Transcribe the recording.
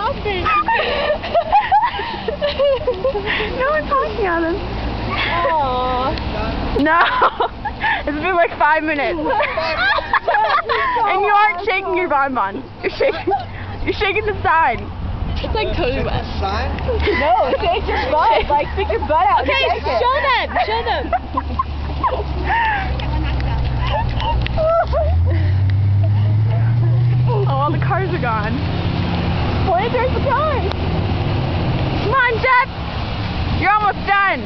laughing. No one's honking at him. Aww. No. It's been like 5 minutes. And you aren't shaking your bonbon. You're shaking the sign. It's like totally wet. No, shake your butt. Like, stick your butt out. Okay, and shake it. show them. Show them. Oh, all the cars are gone. Point towards the cars. Come on, Jeff. You're almost done.